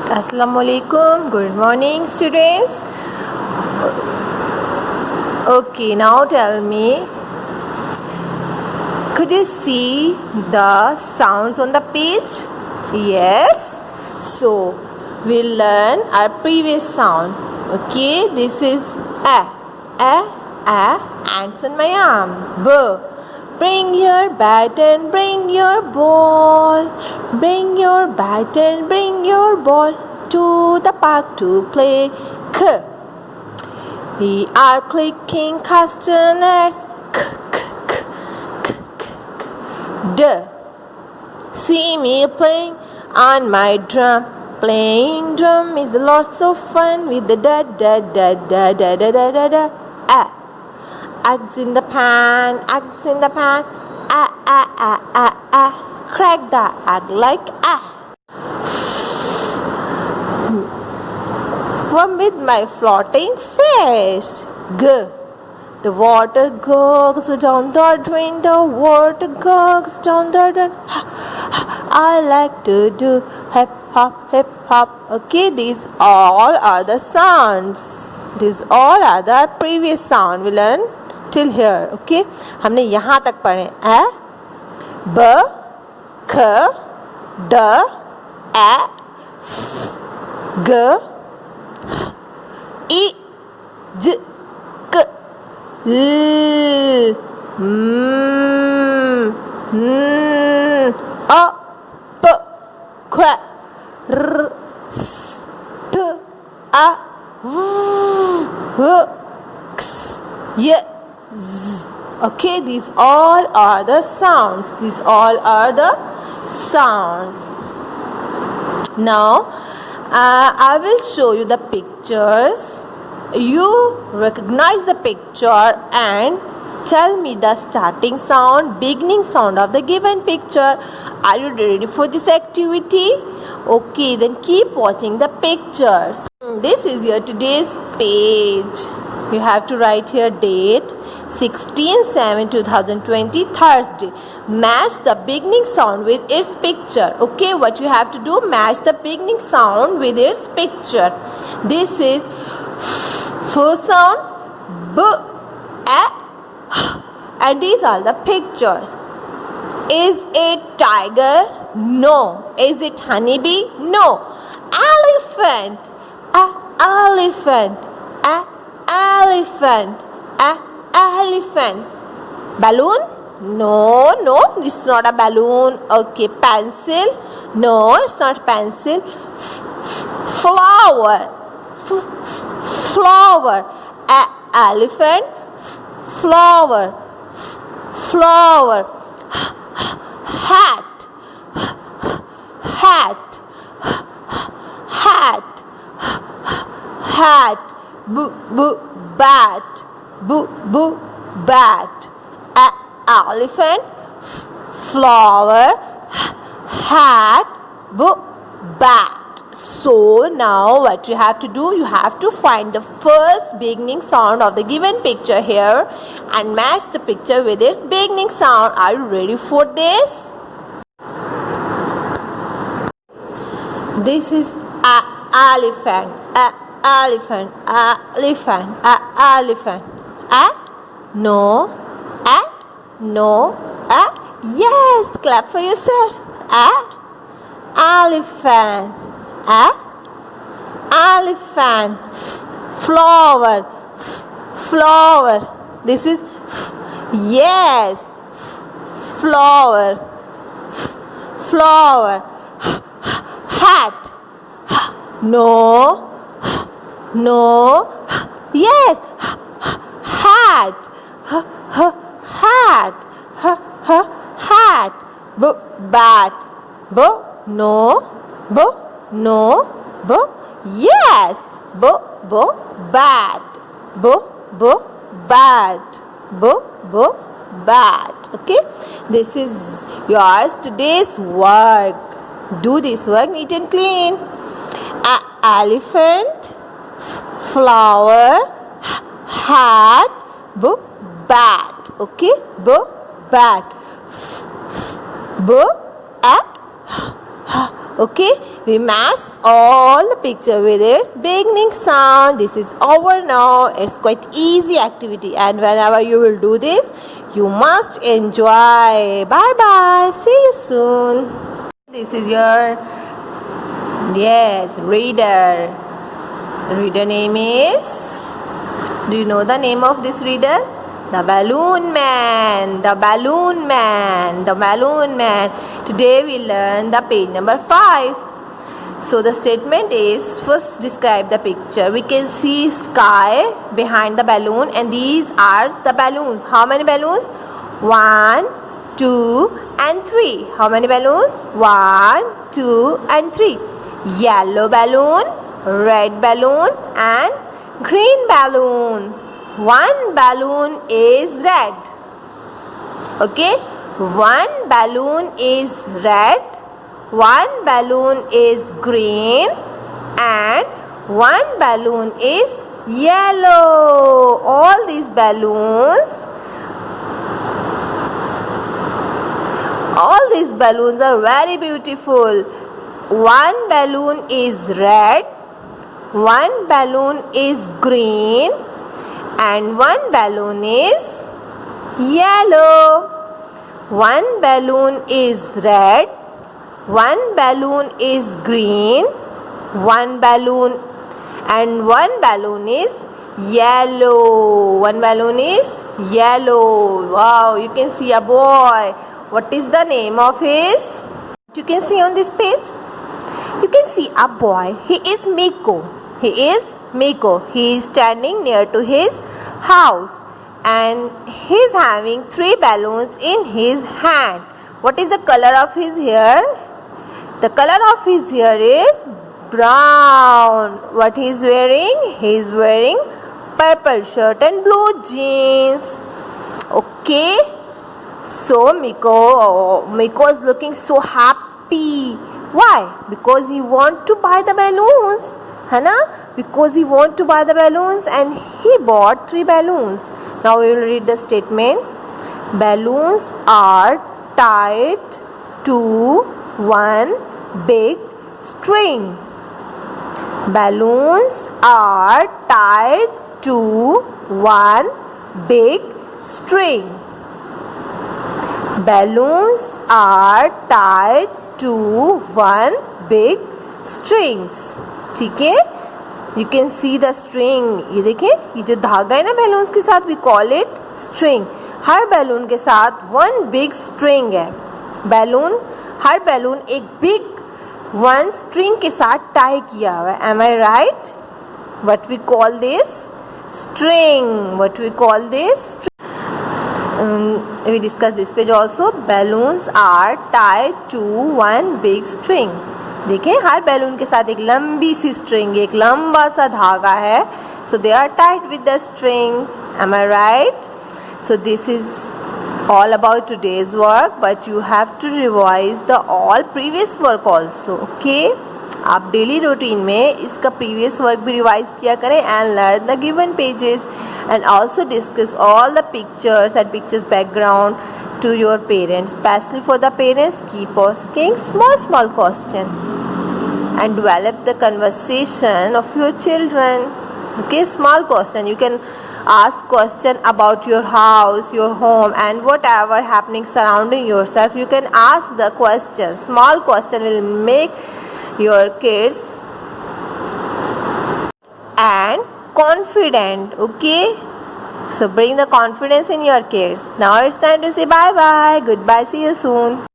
Assalamualaikum. Good morning, students. Okay, now tell me, could you see the sounds on the page? Yes. So we'll learn our previous sound. Okay, this is a, ants on my arm. B. Bring your bat and bring your ball. Bring your bat and bring your ball to the park to play. K. We are clicking castanets. K, k, k, k, k, k. D. See me playing on my drum. Playing drum is lots of fun with the da da da da da da da da da. A. Eggs in the pan, eggs in the pan. Crack the egg like a. Swim with my floating fish. G. The water gurgles down the drain. The water gurgles down the drain. I like to do hip hop, hip hop. Okay, these all are the sounds. These all are the previous sound. We learn till here. Okay, हमने यहाँ तक पढ़े a, b, k, d, a, g, I, j, k, l, m, a, p, q, r, s, t, a, v, x, y, z. Okay, these all are the sounds. These all are the sounds. Now, I will show you the pictures. You recognize the picture and tell me the starting sound, beginning sound of the given picture. Are you ready for this activity? Okay, then keep watching the pictures. This is your today's page. You have to write here date 16/7/2020 Thursday. Match the beginning sound with its picture. Okay, what you have to do, match the beginning sound with its picture. This is first sound b, a, and these are the pictures. Is it tiger? No. Is it honeybee? No. Elephant, elephant, elephant, elephant. Balloon? No, it's not a balloon. Okay, pencil? No, it's not pencil. Flower, flower. Elephant, flower, flower. Hat, hat, hat, hat. Bat, bat. Elephant, flower, hat, bat. So now what you have to do, you have to find the first beginning sound of the given picture here and match the picture with its beginning sound. Are you ready for this? This is a elephant, elephant, elephant, elephant. No, no, yes, clap for yourself. Elephant, elephant. Flower, flower. This is yes, flower, flower. Hat, no, no, yes, hat, hat, hat. Bat, no, no, yes, bat, bat, bat. Okay, this is yours today's work. Do this work neat and clean. Elephant, flower, hat, bat. Okay, bat. Okay, we match all the picture with its beginning sound. This is over now. It's quite easy activity, and whenever you will do this, you must enjoy. Bye bye. See you soon. This is your reader. Reader name is. Do you know the name of this reader? The Balloon Man, the Balloon Man, the Balloon Man. Today we learn the page number 5. So the statement is, first describe the picture. We can see sky behind the balloon, and these are the balloons. How many balloons? 1, 2 and 3. How many balloons? 1, 2 and 3. Yellow balloon, red balloon and green balloon. One balloon is red. Okay, one balloon is red, one balloon is green, and one balloon is yellow. All these balloons are very beautiful. One balloon is red, one balloon is green, and one balloon is yellow. One balloon is red, one balloon is green, one balloon is yellow. One balloon is yellow. Wow, you can see a boy. What is the name of his? You can see on this page. You can see a boy. He is Miko. He is standing near to his house, and he is having 3 balloons in his hand. What is the color of his hair? The color of his hair is brown. What he is wearing? He is wearing purple shirt and blue jeans. Okay. So Miko is looking so happy. Why? Because he want to buy the balloons. Because he want to buy the balloons, and he bought 3 balloons. Now we will read the statement. Balloons are tied to one big string. Balloons are tied to one big string. Balloons are tied to one big strings. ठीक है, you can see the string. ये देखें, ये जो धागा है ना balloons के साथ, वी कॉल इट स्ट्रिंग. हर बैलून के साथ वन बिग स्ट्रिंग है. हर बैलून एक बिग वन स्ट्रिंग के साथ टाई किया हुआ है. Am I right? What we call this? String. We discuss this page also. Balloons are tied to one big string. देखें, हर बैलून के साथ एक लंबी सी स्ट्रिंग, एक लंबा सा धागा है. So they are tied with the string. Am I right? So this is all about today's work, but you have to revise the all previous work also. Okay? आप डेली रूटीन में इसका previous work भी revise किया करें, and learn the given pages, and also discuss all the pictures and pictures background to your parents. Especially for the parents, keep asking small question and develop the conversation of your children. Okay, small question. You can ask question about your house, your home, and whatever happening surrounding yourself. You can ask the question. Small question will make your kids and confident. Okay, so bring the confidence in your kids. Now it's time to say bye bye, goodbye, see you soon.